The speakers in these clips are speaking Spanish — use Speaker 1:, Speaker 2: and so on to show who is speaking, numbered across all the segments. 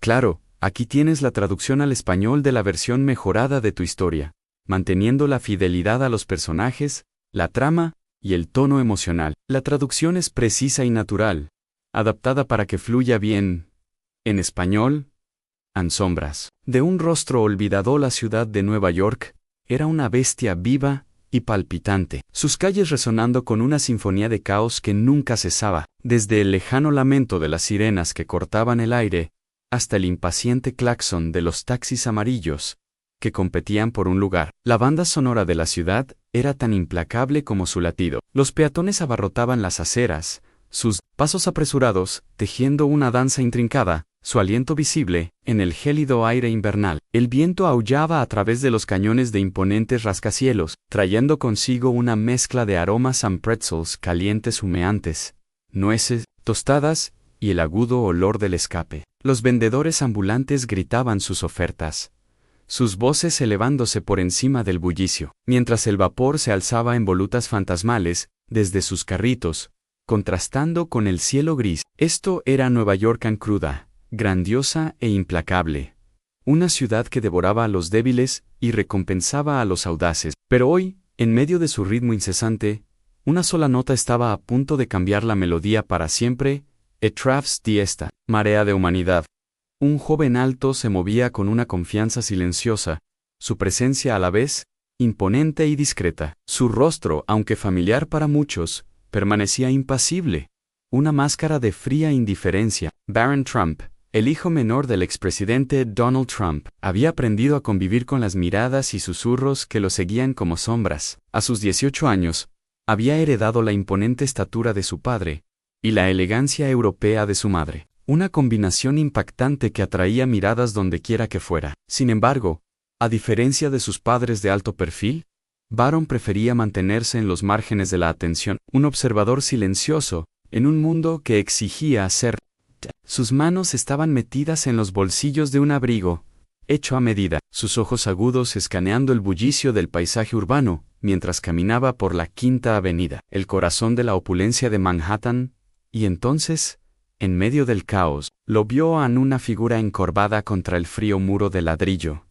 Speaker 1: Claro, aquí tienes la traducción al español de la versión mejorada de tu historia, manteniendo la fidelidad a los personajes, la trama y el tono emocional. La traducción es precisa y natural, adaptada para que fluya bien. En español, en sombras. De un rostro olvidado la ciudad de Nueva York era una bestia viva y palpitante, sus calles resonando con una sinfonía de caos que nunca cesaba, desde el lejano lamento de las sirenas que cortaban el aire, hasta el impaciente claxon de los taxis amarillos, que competían por un lugar. La banda sonora de la ciudad era tan implacable como su latido. Los peatones abarrotaban las aceras, sus pasos apresurados, tejiendo una danza intrincada, su aliento visible en el gélido aire invernal. El viento aullaba a través de los cañones de imponentes rascacielos, trayendo consigo una mezcla de aromas and pretzels calientes humeantes, nueces, tostadas y el agudo olor del escape. Los vendedores ambulantes gritaban sus ofertas, sus voces elevándose por encima del bullicio, mientras el vapor se alzaba en volutas fantasmales desde sus carritos, contrastando con el cielo gris. Esto era Nueva York en cruda, grandiosa e implacable. Una ciudad que devoraba a los débiles y recompensaba a los audaces. Pero hoy, en medio de su ritmo incesante, una sola nota estaba a punto de cambiar la melodía para siempre. Etravs diesta, marea de humanidad. Un joven alto se movía con una confianza silenciosa, su presencia a la vez imponente y discreta. Su rostro, aunque familiar para muchos, permanecía impasible, una máscara de fría indiferencia. Barron Trump, el hijo menor del expresidente Donald Trump, había aprendido a convivir con las miradas y susurros que lo seguían como sombras. A sus 18 años, había heredado la imponente estatura de su padre y la elegancia europea de su madre, una combinación impactante que atraía miradas dondequiera que fuera. Sin embargo, a diferencia de sus padres de alto perfil, Barron prefería mantenerse en los márgenes de la atención, un observador silencioso, en un mundo que exigía ser. Sus manos estaban metidas en los bolsillos de un abrigo, hecho a medida, sus ojos agudos escaneando el bullicio del paisaje urbano, mientras caminaba por la Quinta Avenida, el corazón de la opulencia de Manhattan, y entonces, en medio del caos, lo vio en una figura encorvada contra el frío muro de ladrillo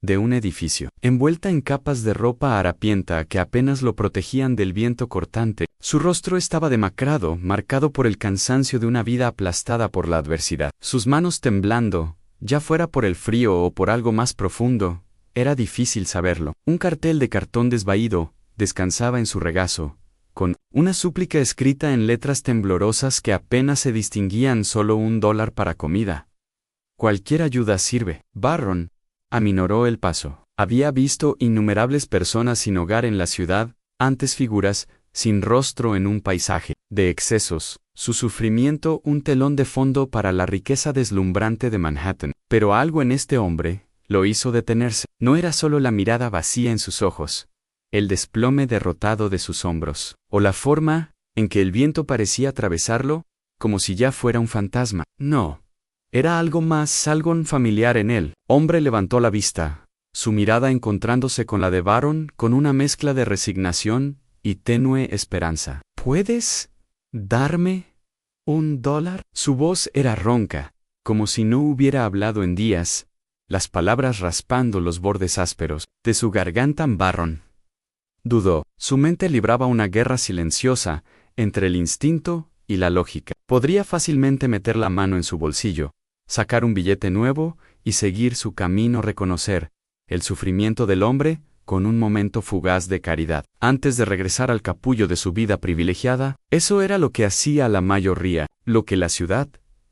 Speaker 1: de un edificio, envuelta en capas de ropa harapienta que apenas lo protegían del viento cortante. Su rostro estaba demacrado, marcado por el cansancio de una vida aplastada por la adversidad. Sus manos temblando, ya fuera por el frío o por algo más profundo, era difícil saberlo. Un cartel de cartón desvaído descansaba en su regazo, con una súplica escrita en letras temblorosas que apenas se distinguían. Solo $1 para comida. Cualquier ayuda sirve. Barron aminoró el paso. Había visto innumerables personas sin hogar en la ciudad, antes figuras sin rostro en un paisaje de excesos, su sufrimiento un telón de fondo para la riqueza deslumbrante de Manhattan. Pero algo en este hombre lo hizo detenerse. No era solo la mirada vacía en sus ojos, el desplome derrotado de sus hombros, o la forma en que el viento parecía atravesarlo, como si ya fuera un fantasma. No. Era algo más, algo familiar en él. Hombre levantó la vista, su mirada encontrándose con la de Barron con una mezcla de resignación y tenue esperanza. ¿Puedes darme $1? Su voz era ronca, como si no hubiera hablado en días, las palabras raspando los bordes ásperos de su garganta. Barron dudó. Su mente libraba una guerra silenciosa entre el instinto y la lógica. Podría fácilmente meter la mano en su bolsillo, sacar un billete nuevo y seguir su camino, reconocer el sufrimiento del hombre con un momento fugaz de caridad, antes de regresar al capullo de su vida privilegiada. Eso era lo que hacía la mayoría, lo que la ciudad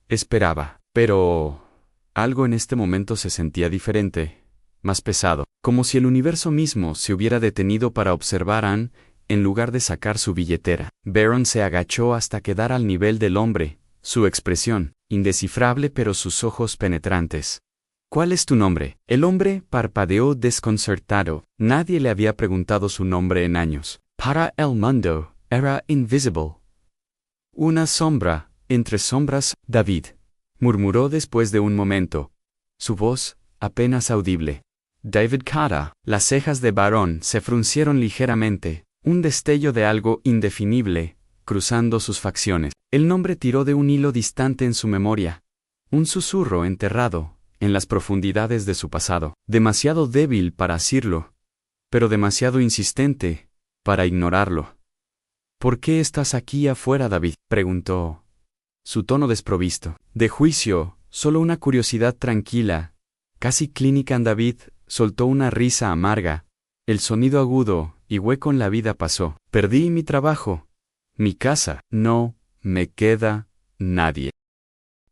Speaker 1: esperaba. Pero algo en este momento se sentía diferente, más pesado, como si el universo mismo se hubiera detenido para observar a Anne en lugar de sacar su billetera. Barron se agachó hasta quedar al nivel del hombre, su expresión indescifrable pero sus ojos penetrantes. ¿Cuál es tu nombre? El hombre parpadeó desconcertado. Nadie le había preguntado su nombre en años. Para el mundo, era invisible. Una sombra, entre sombras. David, murmuró después de un momento, su voz apenas audible. David Carter. Las cejas de Barron se fruncieron ligeramente, un destello de algo indefinible cruzando sus facciones. El nombre tiró de un hilo distante en su memoria, Un susurro enterrado en las profundidades de su pasado, demasiado débil para asirlo, pero demasiado insistente para ignorarlo. ¿Por qué estás aquí afuera, David?, preguntó. Su tono desprovisto de juicio, solo una curiosidad tranquila, casi clínica. David soltó una risa amarga. El sonido agudo y hueco en la vida pasó. Perdí mi trabajo, mi casa, no me queda nadie.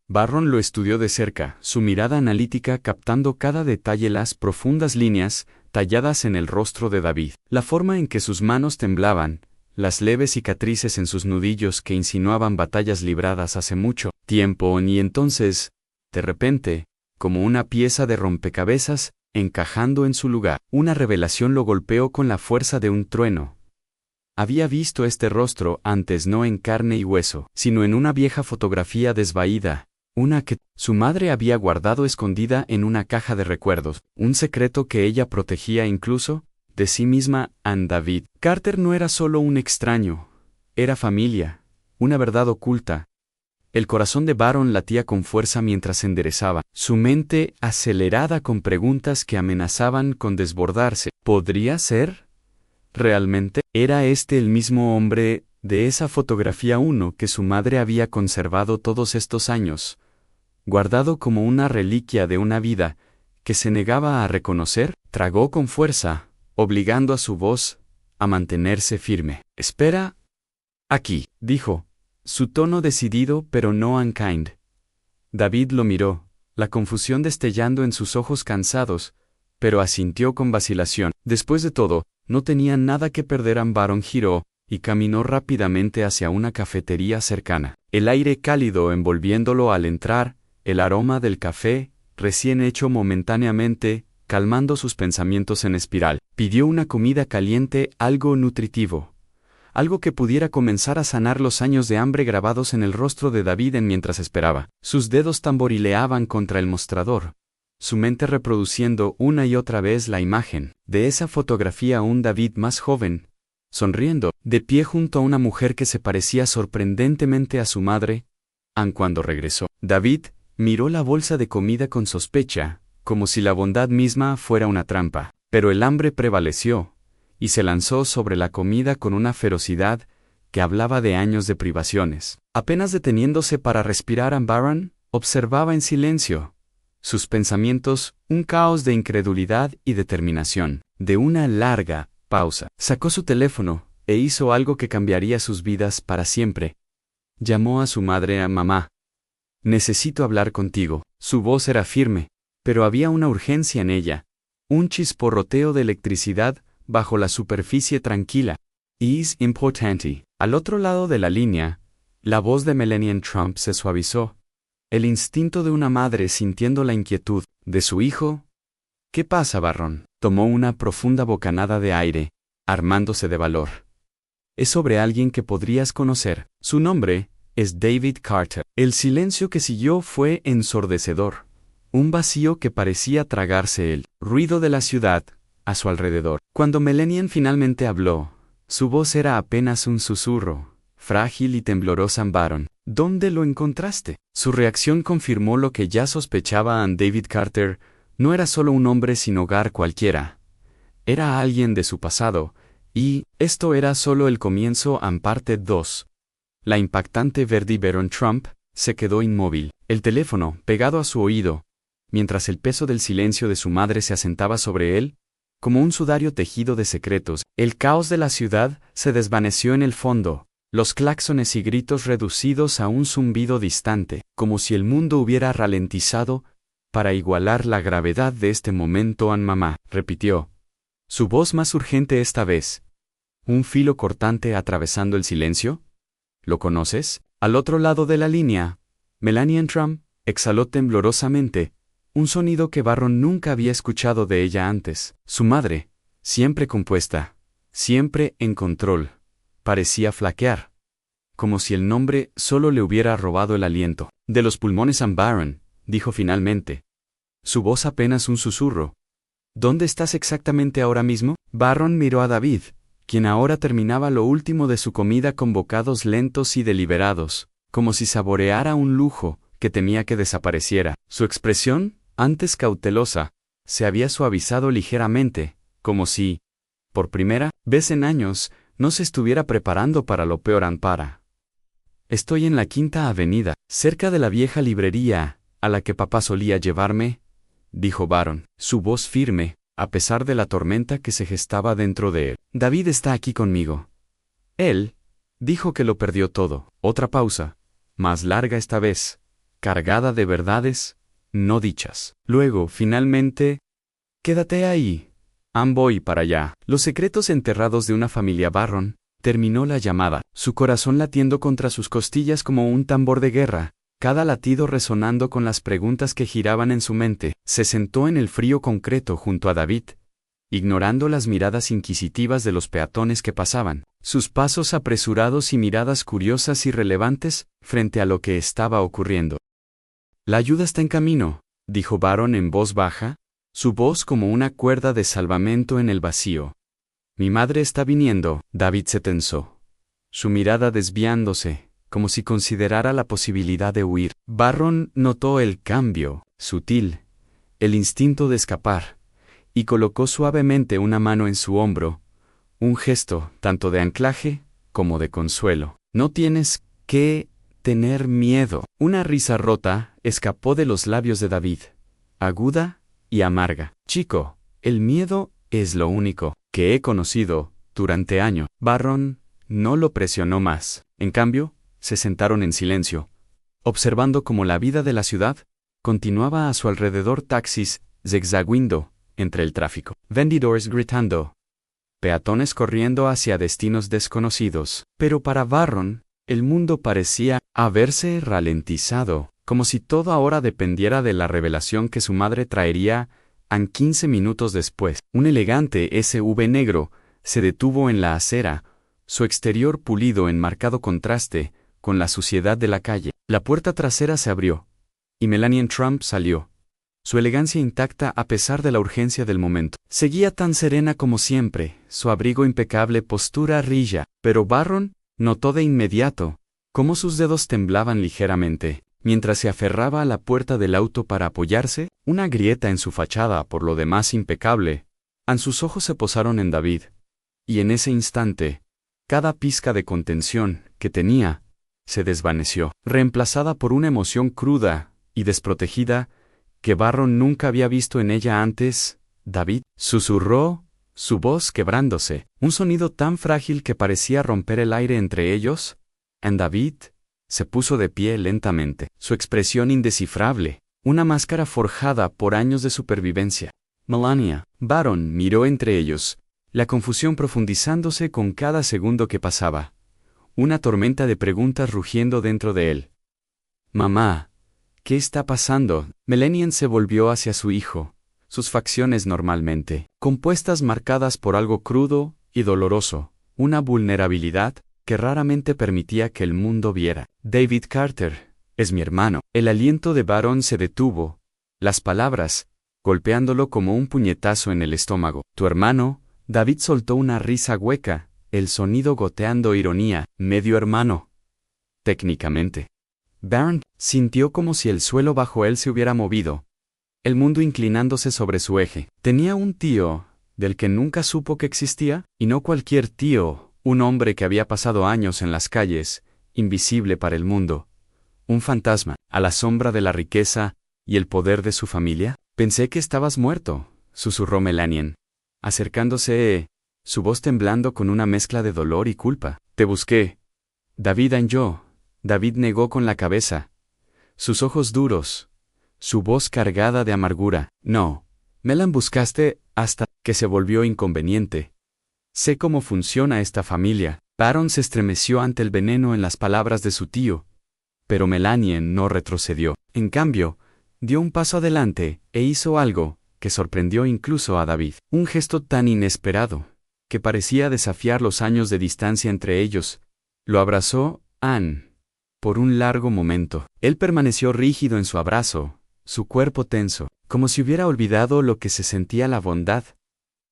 Speaker 1: Barron lo estudió de cerca, su mirada analítica captando cada detalle, las profundas líneas talladas en el rostro de David, la forma en que sus manos temblaban, las leves cicatrices en sus nudillos que insinuaban batallas libradas hace mucho tiempo. Y entonces, de repente, como una pieza de rompecabezas, encajando en su lugar, una revelación lo golpeó con la fuerza de un trueno. Había visto este rostro antes, no en carne y hueso, sino en una vieja fotografía desvaída, una que su madre había guardado escondida en una caja de recuerdos, un secreto que ella protegía incluso de sí misma. David Carter no era solo un extraño, era familia, una verdad oculta. El corazón de Barron latía con fuerza mientras se enderezaba, su mente acelerada con preguntas que amenazaban con desbordarse. ¿Podría ser? ¿Realmente? ¿Era este el mismo hombre de esa fotografía, uno que su madre había conservado todos estos años, guardado como una reliquia de una vida que se negaba a reconocer? Tragó con fuerza, obligando a su voz a mantenerse firme. «Espera aquí», dijo, su tono decidido pero no unkind. David lo miró, la confusión destellando en sus ojos cansados, pero asintió con vacilación. Después de todo, no tenía nada que perder. Barron giró y caminó rápidamente hacia una cafetería cercana, el aire cálido envolviéndolo al entrar, el aroma del café, recién hecho, momentáneamente calmando sus pensamientos en espiral. Pidió una comida caliente, algo nutritivo, algo que pudiera comenzar a sanar los años de hambre grabados en el rostro de David. Mientras esperaba, sus dedos tamborileaban contra el mostrador, su mente reproduciendo una y otra vez la imagen de esa fotografía, un David más joven, sonriendo, de pie junto a una mujer que se parecía sorprendentemente a su madre. Cuando regresó, David miró la bolsa de comida con sospecha, como si la bondad misma fuera una trampa. Pero el hambre prevaleció, y se lanzó sobre la comida con una ferocidad que hablaba de años de privaciones. Apenas deteniéndose para respirar, Barron observaba en silencio sus pensamientos, un caos de incredulidad y determinación. De una larga pausa, sacó su teléfono e hizo algo que cambiaría sus vidas para siempre. Llamó a su madre. «Mamá, necesito hablar contigo». Su voz era firme, pero había una urgencia en ella, un chisporroteo de electricidad bajo la superficie tranquila. «Es importante». Al otro lado de la línea, la voz de Melania Trump se suavizó. El instinto de una madre sintiendo la inquietud de su hijo. «¿Qué pasa, Barron?». Tomó una profunda bocanada de aire, armándose de valor. «Es sobre alguien que podrías conocer. Su nombre es David Carter». El silencio que siguió fue ensordecedor. Un vacío que parecía tragarse el ruido de la ciudad a su alrededor. Cuando Melania finalmente habló, su voz era apenas un susurro, frágil y temblorosa. «Barron, ¿dónde lo encontraste?». Su reacción confirmó lo que ya sospechaba. David Carter no era solo un hombre sin hogar cualquiera. Era alguien de su pasado, y esto era solo el comienzo. Parte 2. La impactante Verdi Barron Trump se quedó inmóvil, el teléfono pegado a su oído, mientras el peso del silencio de su madre se asentaba sobre él, como un sudario tejido de secretos. El caos de la ciudad se desvaneció en el fondo, los claxones y gritos reducidos a un zumbido distante, como si el mundo hubiera ralentizado para igualar la gravedad de este momento. «Mamá», repitió, su voz más urgente esta vez. Un filo cortante atravesando el silencio. «¿Lo conoces?». Al otro lado de la línea, Melania Trump exhaló temblorosamente, un sonido que Barron nunca había escuchado de ella antes. Su madre, siempre compuesta, siempre en control, parecía flaquear, como si el nombre solo le hubiera robado el aliento de los pulmones. «Barron», dijo finalmente, su voz apenas un susurro. «¿Dónde estás exactamente ahora mismo?». Barron miró a David, quien ahora terminaba lo último de su comida con bocados lentos y deliberados, como si saboreara un lujo que temía que desapareciera. Su expresión, antes cautelosa, se había suavizado ligeramente, como si, por primera vez en años, no se estuviera preparando para lo peor. Ampara. Estoy en la Quinta Avenida, cerca de la vieja librería a la que papá solía llevarme, dijo Baron, su voz firme, a pesar de la tormenta que se gestaba dentro de él. David está aquí conmigo. Él dijo que lo perdió todo. Otra pausa, más larga esta vez, cargada de verdades no dichas. Luego, finalmente, quédate ahí. Voy para allá. Los secretos enterrados de una familia Barron. Terminó la llamada, su corazón latiendo contra sus costillas como un tambor de guerra, cada latido resonando con las preguntas que giraban en su mente. Se sentó en el frío concreto junto a David, ignorando las miradas inquisitivas de los peatones que pasaban, sus pasos apresurados y miradas curiosas y relevantes frente a lo que estaba ocurriendo. La ayuda está en camino, dijo Baron en voz baja, su voz como una cuerda de salvamento en el vacío. Mi madre está viniendo. David se tensó, su mirada desviándose, como si considerara la posibilidad de huir. Barron notó el cambio, sutil, el instinto de escapar, y colocó suavemente una mano en su hombro, un gesto tanto de anclaje como de consuelo. No tienes que tener miedo. Una risa rota escapó de los labios de David, aguda y amarga. Chico, el miedo es lo único que he conocido durante años. Barron no lo presionó más. En cambio, se sentaron en silencio, observando cómo la vida de la ciudad continuaba a su alrededor, taxis zigzagueando entre el tráfico, vendedores gritando, peatones corriendo hacia destinos desconocidos. Pero para Barron, el mundo parecía haberse ralentizado, como si todo ahora dependiera de la revelación que su madre traería 15 minutos después. Un elegante SUV negro se detuvo en la acera, su exterior pulido en marcado contraste con la suciedad de la calle. La puerta trasera se abrió, y Melania Trump salió, su elegancia intacta a pesar de la urgencia del momento. Seguía tan serena como siempre, su abrigo impecable, postura rilla, pero Barron notó de inmediato cómo sus dedos temblaban ligeramente. Mientras se aferraba a la puerta del auto para apoyarse, una grieta en su fachada, por lo demás impecable, sus ojos se posaron en David, y en ese instante, cada pizca de contención que tenía se desvaneció, reemplazada por una emoción cruda y desprotegida que Barron nunca había visto en ella antes. David, susurró, su voz quebrándose, un sonido tan frágil que parecía romper el aire entre ellos. David se puso de pie lentamente, su expresión indescifrable, una máscara forjada por años de supervivencia. Melania. Barron miró entre ellos, la confusión profundizándose con cada segundo que pasaba, una tormenta de preguntas rugiendo dentro de él. Mamá, ¿qué está pasando? Melania se volvió hacia su hijo, sus facciones normalmente compuestas, marcadas por algo crudo y doloroso, una vulnerabilidad que raramente permitía que el mundo viera. David Carter, es mi hermano. El aliento de Barron se detuvo, las palabras, golpeándolo como un puñetazo en el estómago. Tu hermano. David soltó una risa hueca, el sonido goteando ironía. Medio hermano. Técnicamente. Barron sintió como si el suelo bajo él se hubiera movido, el mundo inclinándose sobre su eje. Tenía un tío, del que nunca supo que existía, y no cualquier tío, un hombre que había pasado años en las calles, invisible para el mundo, un fantasma, a la sombra de la riqueza y el poder de su familia. Pensé que estabas muerto, susurró Melania, acercándose, su voz temblando con una mezcla de dolor y culpa. Te busqué. David yo. David negó con la cabeza, sus ojos duros, su voz cargada de amargura. No, Melan, buscaste hasta que se volvió inconveniente. Sé cómo funciona esta familia. Barron se estremeció ante el veneno en las palabras de su tío, pero Melania no retrocedió. En cambio, dio un paso adelante e hizo algo que sorprendió incluso a David. Un gesto tan inesperado, que parecía desafiar los años de distancia entre ellos. Lo abrazó, por un largo momento. Él permaneció rígido en su abrazo, su cuerpo tenso, como si hubiera olvidado lo que se sentía la bondad,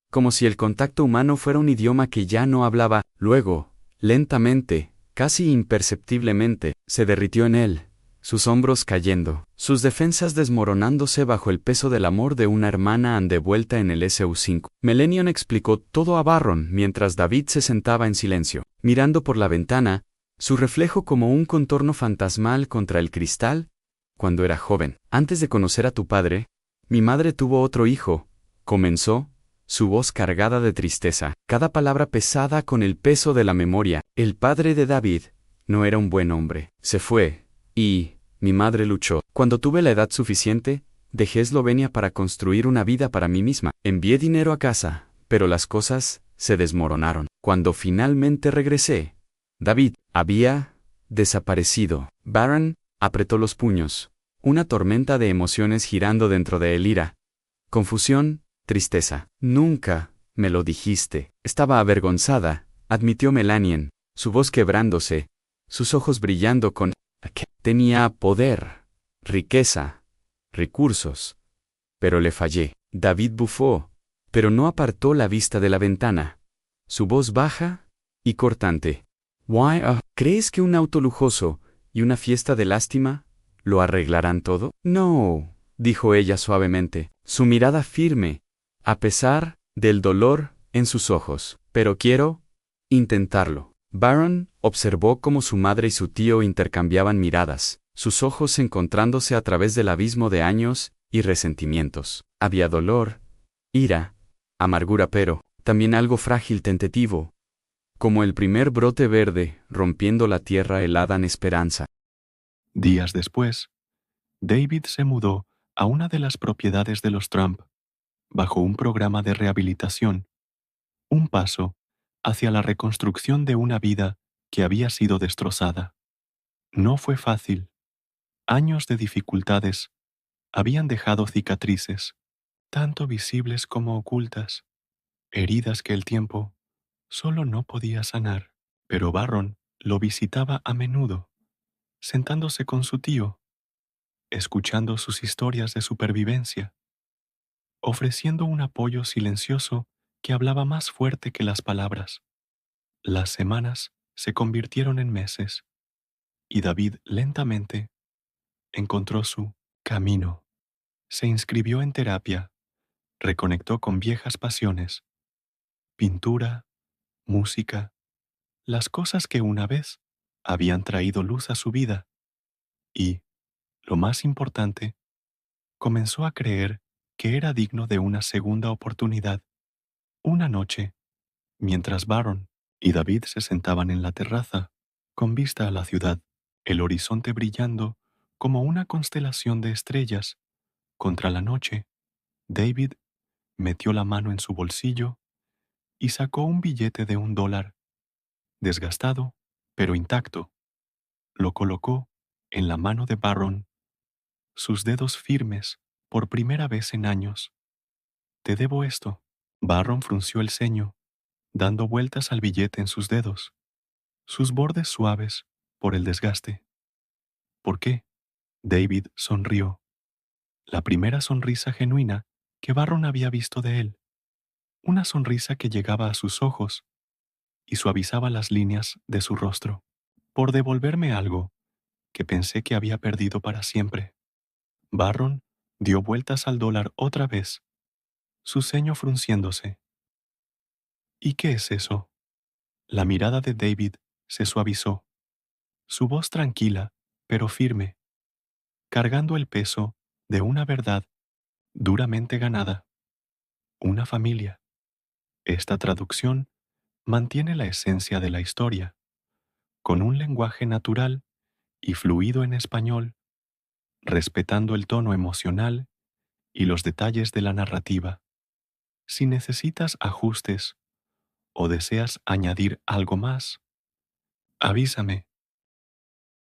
Speaker 1: como si el contacto humano fuera un idioma que ya no hablaba. Luego, lentamente, casi imperceptiblemente, se derritió en él, sus hombros cayendo, sus defensas desmoronándose bajo el peso del amor de una hermana de vuelta en el SU-5. Melenion explicó todo a Barron mientras David se sentaba en silencio, mirando por la ventana, su reflejo como un contorno fantasmal contra el cristal. Cuando era joven, antes de conocer a tu padre, mi madre tuvo otro hijo, comenzó, su voz cargada de tristeza, cada palabra pesada con el peso de la memoria. El padre de David no era un buen hombre. Se fue, y mi madre luchó. Cuando tuve la edad suficiente, dejé Eslovenia para construir una vida para mí misma. Envié dinero a casa, pero las cosas se desmoronaron. Cuando finalmente regresé, David había desaparecido. Barron apretó los puños, una tormenta de emociones girando dentro de él: ira, confusión, tristeza. Nunca me lo dijiste. Estaba avergonzada, admitió Melanion, su voz quebrándose, sus ojos brillando con... Tenía poder, riqueza, recursos. Pero le fallé. David bufó, pero no apartó la vista de la ventana. Su voz baja y cortante. ¿Crees que un auto lujoso y una fiesta de lástima lo arreglarán todo? No, dijo ella suavemente, su mirada firme, a pesar del dolor en sus ojos. Pero quiero intentarlo. Barron observó cómo su madre y su tío intercambiaban miradas, sus ojos encontrándose a través del abismo de años y resentimientos. Había dolor, ira, amargura, pero también algo frágil, tentativo, como el primer brote verde rompiendo la tierra helada en esperanza.
Speaker 2: Días después, David se mudó a una de las propiedades de los Trump, bajo un programa de rehabilitación, un paso hacia la reconstrucción de una vida que había sido destrozada. No fue fácil. Años de dificultades habían dejado cicatrices, tanto visibles como ocultas, heridas que el tiempo solo no podía sanar. Pero Barron lo visitaba a menudo, sentándose con su tío, escuchando sus historias de supervivencia, ofreciendo un apoyo silencioso que hablaba más fuerte que las palabras. Las semanas se convirtieron en meses, y David lentamente encontró su camino. Se inscribió en terapia, reconectó con viejas pasiones, pintura, música, las cosas que una vez habían traído luz a su vida, y, lo más importante, comenzó a creer que era digno de una segunda oportunidad. Una noche, mientras Barron y David se sentaban en la terraza, con vista a la ciudad, el horizonte brillando como una constelación de estrellas, contra la noche, David metió la mano en su bolsillo y sacó un billete de $1, desgastado, pero intacto. Lo colocó en la mano de Barron, sus dedos firmes por primera vez en años. «Te debo esto». Barron frunció el ceño, dando vueltas al billete en sus dedos, sus bordes suaves por el desgaste. «¿Por qué?» David sonrió, la primera sonrisa genuina que Barron había visto de él, una sonrisa que llegaba a sus ojos y suavizaba las líneas de su rostro. «Por devolverme algo que pensé que había perdido para siempre». Barron dio vueltas al dólar otra vez, su ceño frunciéndose. «¿Y qué es eso?» La mirada de David se suavizó, su voz tranquila, pero firme, cargando el peso de una verdad duramente ganada. Una familia. Esta traducción mantiene la esencia de la historia, con un lenguaje natural y fluido en español, respetando el tono emocional y los detalles de la narrativa. Si necesitas ajustes o deseas añadir algo más, avísame.